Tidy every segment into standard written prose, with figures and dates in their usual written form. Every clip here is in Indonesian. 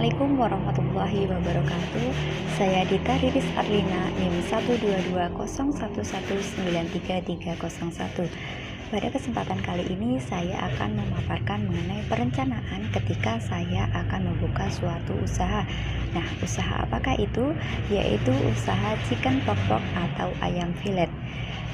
Assalamualaikum warahmatullahi wabarakatuh. Saya Dita Riris Arlina, NIM 12201119331. Pada kesempatan kali ini saya akan memaparkan mengenai perencanaan ketika saya akan membuka suatu usaha. Nah, usaha apakah itu? Yaitu usaha chicken pok-pok atau ayam filet.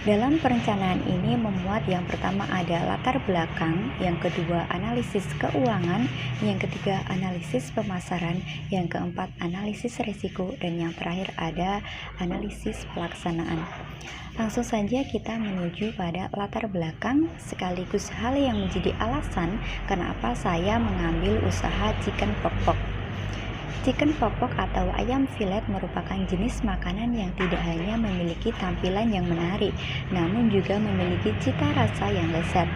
Dalam perencanaan ini memuat yang pertama ada latar belakang, yang kedua analisis keuangan, yang ketiga analisis pemasaran, yang keempat analisis risiko, dan yang terakhir ada analisis pelaksanaan. Langsung saja kita menuju pada latar belakang sekaligus hal yang menjadi alasan kenapa saya mengambil usaha chicken pok-pok. Chicken pok-pok atau ayam filet merupakan jenis makanan yang tidak hanya memiliki tampilan yang menarik, namun juga memiliki cita rasa yang lezat.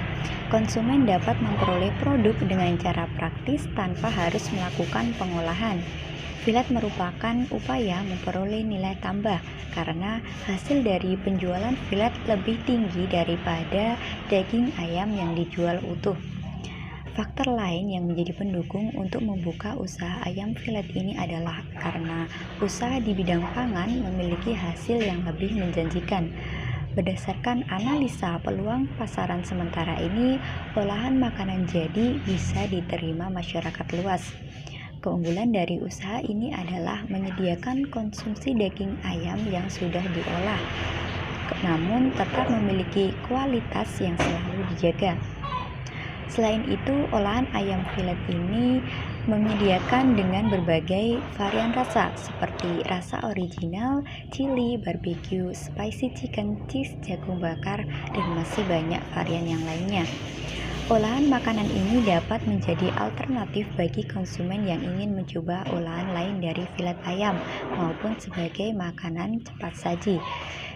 Konsumen dapat memperoleh produk dengan cara praktis tanpa harus melakukan pengolahan. Filet merupakan upaya memperoleh nilai tambah karena hasil dari penjualan filet lebih tinggi daripada daging ayam yang dijual utuh. Faktor lain yang menjadi pendukung untuk membuka usaha ayam filet ini adalah karena usaha di bidang pangan memiliki hasil yang lebih menjanjikan. Berdasarkan analisa peluang pasaran sementara ini, olahan makanan jadi bisa diterima masyarakat luas. Keunggulan dari usaha ini adalah menyediakan konsumsi daging ayam yang sudah diolah, namun tetap memiliki kualitas yang selalu dijaga. Selain itu, olahan ayam filet ini menyediakan dengan berbagai varian rasa seperti rasa original, chili, barbecue, spicy chicken, cheese, jagung bakar, dan masih banyak varian yang lainnya. Olahan makanan ini dapat menjadi alternatif bagi konsumen yang ingin mencoba olahan lain dari filet ayam maupun sebagai makanan cepat saji.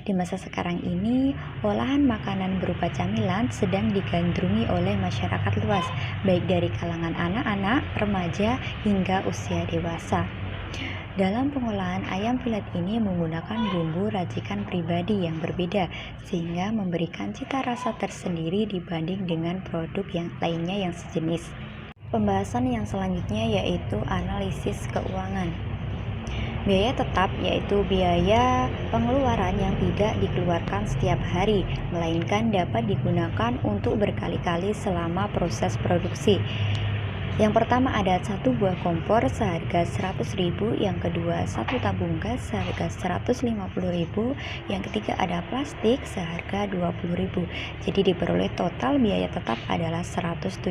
Di masa sekarang ini, olahan makanan berupa camilan sedang digandrungi oleh masyarakat luas, baik dari kalangan anak-anak, remaja, hingga usia dewasa. Dalam pengolahan ayam filet ini menggunakan bumbu racikan pribadi yang berbeda, sehingga memberikan cita rasa tersendiri dibanding dengan produk yang lainnya yang sejenis. Pembahasan yang selanjutnya yaitu analisis keuangan. Biaya tetap yaitu biaya pengeluaran yang tidak dikeluarkan setiap hari, melainkan dapat digunakan untuk berkali-kali selama proses produksi. Yang pertama ada satu buah kompor seharga 100.000, yang kedua satu tabung gas seharga 150.000, yang ketiga ada plastik seharga 20.000. Jadi diperoleh total biaya tetap adalah 170.000.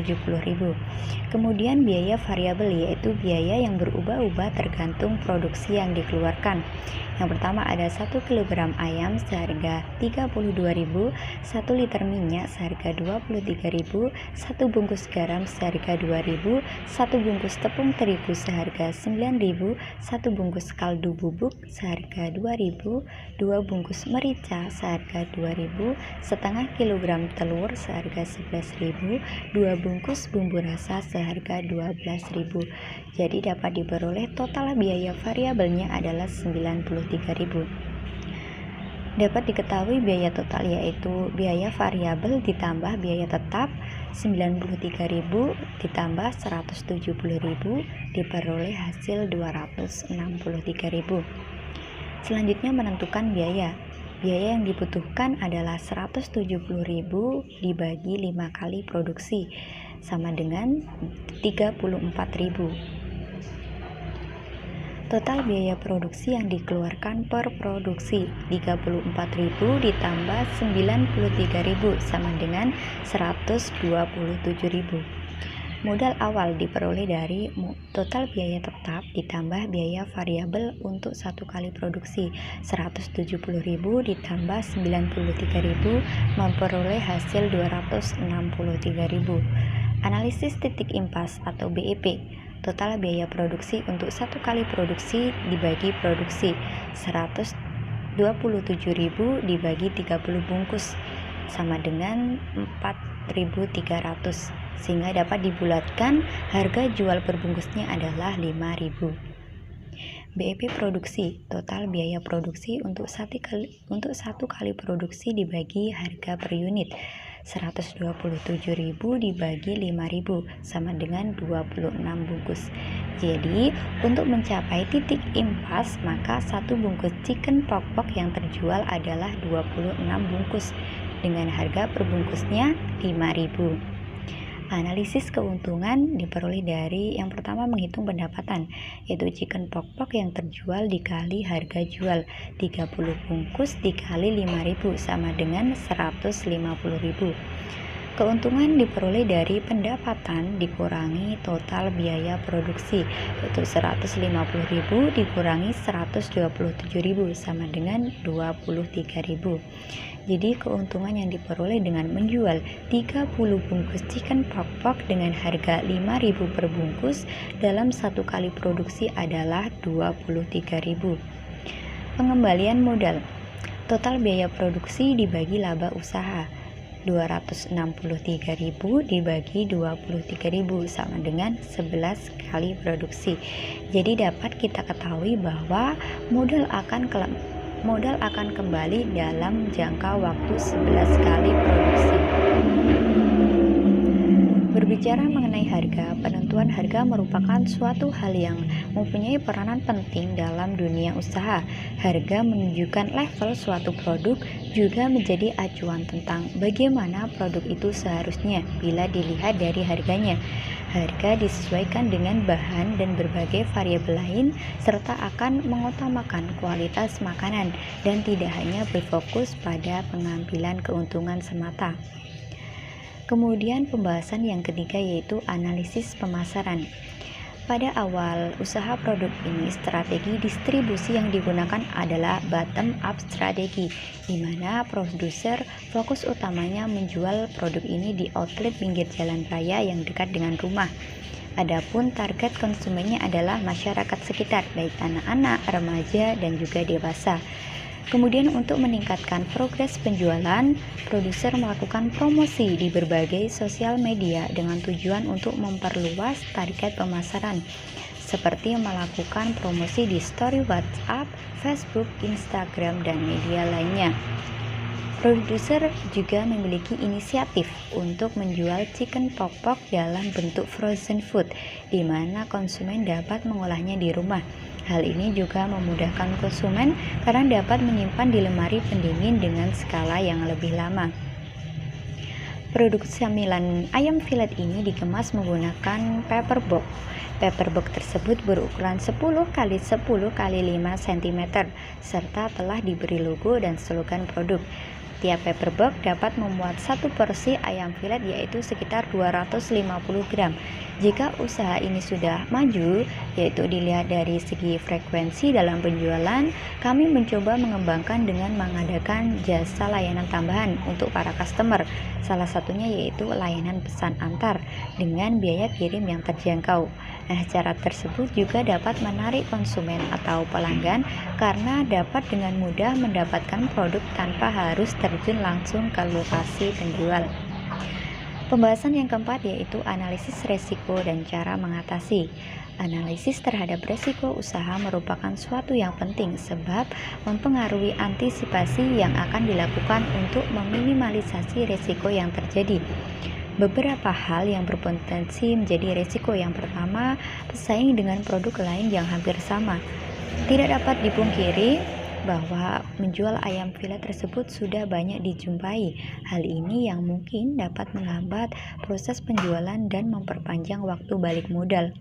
Kemudian biaya variabel yaitu biaya yang berubah-ubah tergantung produksi yang dikeluarkan. Yang pertama ada 1 kg ayam seharga 32.000, 1 liter minyak seharga 23.000, 1 bungkus garam seharga 2.000, 1 bungkus tepung terigu seharga 9.000, 1 bungkus kaldu bubuk seharga 2.000, 2 bungkus merica seharga 2.000, setengah kilogram telur seharga 11.000, 2 bungkus bumbu rasa seharga 12.000. Jadi dapat diperoleh total biaya variabelnya adalah 93.000. Dapat diketahui biaya total yaitu biaya variabel ditambah biaya tetap 93.000 ditambah 170.000 diperoleh hasil 263.000. Selanjutnya menentukan biaya. Biaya yang dibutuhkan adalah 170.000 dibagi 5 kali produksi sama dengan 34.000. Total biaya produksi yang dikeluarkan per produksi 34.000 ditambah 93.000 sama dengan 127.000. Modal awal diperoleh dari total biaya tetap ditambah biaya variabel untuk satu kali produksi 170.000 ditambah 93.000 memperoleh hasil 263.000. Analisis titik impas atau BEP. Total biaya produksi untuk satu kali produksi dibagi produksi 127.000 dibagi 30 bungkus sama dengan 4.300, sehingga dapat dibulatkan harga jual per bungkusnya adalah 5.000. BEP produksi, total biaya produksi untuk satu kali produksi dibagi harga per unit. 127.000 dibagi 5.000 sama dengan 26 bungkus. Jadi, untuk mencapai titik impas, maka satu bungkus chicken pokpok yang terjual adalah 26 bungkus dengan harga per bungkusnya 5.000. Analisis keuntungan diperoleh dari yang pertama menghitung pendapatan, yaitu chicken pokpok yang terjual dikali harga jual, 30 bungkus dikali 5.000 sama dengan 150.000. Keuntungan diperoleh dari pendapatan dikurangi total biaya produksi, yaitu 150.000 dikurangi 127.000 sama dengan 23.000. Jadi keuntungan yang diperoleh dengan menjual 30 bungkus chicken pokpok dengan harga 5.000 per bungkus dalam satu kali produksi adalah 23.000. Pengembalian modal. Total biaya produksi dibagi laba usaha. 263.000 dibagi 23.000 sama dengan 11 kali produksi. Jadi dapat kita ketahui bahwa modal akan kembali dalam jangka waktu 11 kali produksi. Berbicara mengenai harga, penentuan harga merupakan suatu hal yang mempunyai peranan penting dalam dunia usaha. Harga menunjukkan level suatu produk, juga menjadi acuan tentang bagaimana produk itu seharusnya bila dilihat dari harganya. Harga disesuaikan dengan bahan dan berbagai variabel lain, serta akan mengutamakan kualitas makanan dan tidak hanya berfokus pada pengambilan keuntungan semata. Kemudian pembahasan yang ketiga yaitu analisis pemasaran. Pada awal usaha produk ini, strategi distribusi yang digunakan adalah bottom up strategi, di mana produser fokus utamanya menjual produk ini di outlet pinggir jalan raya yang dekat dengan rumah. Adapun target konsumennya adalah masyarakat sekitar, baik anak-anak, remaja, dan juga dewasa. Kemudian untuk meningkatkan progres penjualan, produser melakukan promosi di berbagai sosial media dengan tujuan untuk memperluas target pemasaran, seperti melakukan promosi di story WhatsApp, Facebook, Instagram, dan media lainnya. Produser juga memiliki inisiatif untuk menjual chicken pokpok dalam bentuk frozen food, di mana konsumen dapat mengolahnya di rumah. Hal ini juga memudahkan konsumen karena dapat menyimpan di lemari pendingin dengan skala yang lebih lama. Produk camilan ayam filet ini dikemas menggunakan paper box. Paper box tersebut berukuran 10 x 10 x 5 cm serta telah diberi logo dan slogan produk. Tiap paper box dapat memuat satu porsi ayam filet, yaitu sekitar 250 gram. Jika usaha ini sudah maju, yaitu dilihat dari segi frekuensi dalam penjualan, kami mencoba mengembangkan dengan mengadakan jasa layanan tambahan untuk para customer. Salah satunya yaitu layanan pesan antar dengan biaya kirim yang terjangkau. Nah, cara tersebut juga dapat menarik konsumen atau pelanggan karena dapat dengan mudah mendapatkan produk tanpa harus terjun langsung ke lokasi penjual. Pembahasan yang keempat yaitu analisis resiko dan cara mengatasi. Analisis terhadap resiko usaha merupakan suatu yang penting sebab mempengaruhi antisipasi yang akan dilakukan untuk meminimalisasi resiko yang terjadi. Beberapa hal yang berpotensi menjadi resiko. Yang pertama, bersaing dengan produk lain yang hampir sama. Tidak dapat dipungkiri bahwa menjual ayam filet tersebut sudah banyak dijumpai. Hal ini yang mungkin dapat menghambat proses penjualan dan memperpanjang waktu balik modal.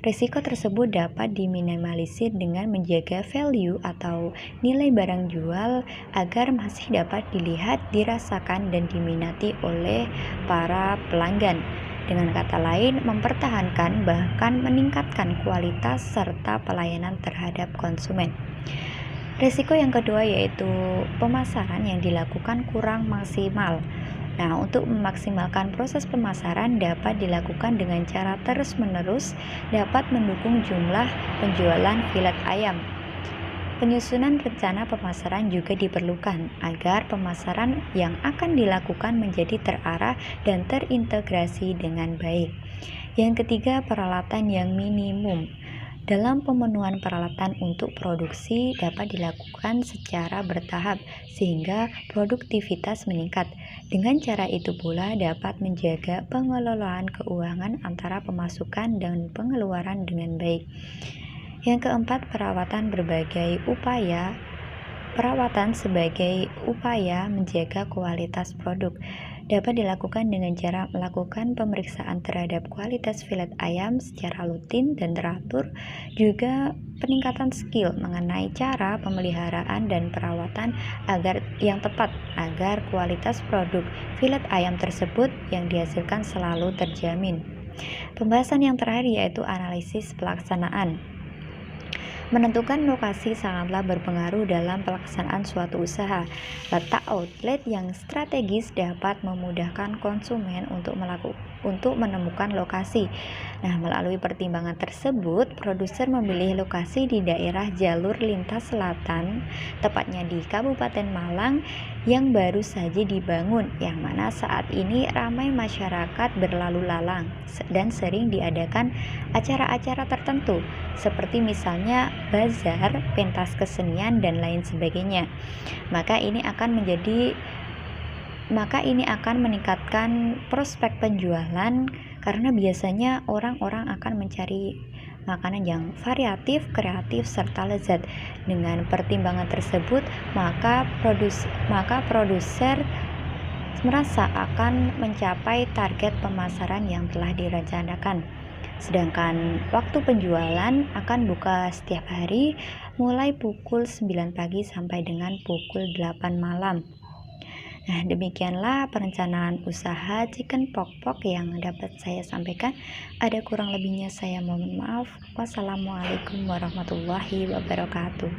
Risiko tersebut dapat diminimalisir dengan menjaga value atau nilai barang jual agar masih dapat dilihat, dirasakan, dan diminati oleh para pelanggan. Dengan kata lain, mempertahankan bahkan meningkatkan kualitas serta pelayanan terhadap konsumen. Risiko yang kedua yaitu pemasaran yang dilakukan kurang maksimal. Nah, untuk memaksimalkan proses pemasaran dapat dilakukan dengan cara terus-menerus dapat mendukung jumlah penjualan filet ayam. Penyusunan rencana pemasaran juga diperlukan agar pemasaran yang akan dilakukan menjadi terarah dan terintegrasi dengan baik. Yang ketiga, peralatan yang minimum. Dalam pemenuhan peralatan untuk produksi dapat dilakukan secara bertahap sehingga produktivitas meningkat. Dengan cara itu pula dapat menjaga pengelolaan keuangan antara pemasukan dan pengeluaran dengan baik. Yang keempat, perawatan sebagai upaya menjaga kualitas produk dapat dilakukan dengan cara melakukan pemeriksaan terhadap kualitas filet ayam secara rutin dan teratur, juga peningkatan skill mengenai cara pemeliharaan dan perawatan yang tepat agar kualitas produk filet ayam tersebut yang dihasilkan selalu terjamin. Pembahasan yang terakhir yaitu analisis pelaksanaan. Menentukan lokasi sangatlah berpengaruh dalam pelaksanaan suatu usaha. Letak outlet yang strategis dapat memudahkan konsumen untuk menemukan lokasi. Nah, melalui pertimbangan tersebut, produser memilih lokasi di daerah jalur lintas selatan, tepatnya di Kabupaten Malang yang baru saja dibangun, yang mana saat ini ramai masyarakat berlalu lalang dan sering diadakan acara-acara tertentu seperti misalnya bazar, pentas kesenian dan lain sebagainya. Maka ini akan meningkatkan prospek penjualan karena biasanya orang-orang akan mencari makanan yang variatif, kreatif, serta lezat. Dengan pertimbangan tersebut, maka produser merasa akan mencapai target pemasaran yang telah direncanakan. Sedangkan waktu penjualan akan buka setiap hari mulai pukul 9 pagi sampai dengan pukul 8 malam. Nah, demikianlah perencanaan usaha chicken pok-pok yang dapat saya sampaikan. Ada kurang lebihnya saya mohon maaf. Wassalamualaikum warahmatullahi wabarakatuh.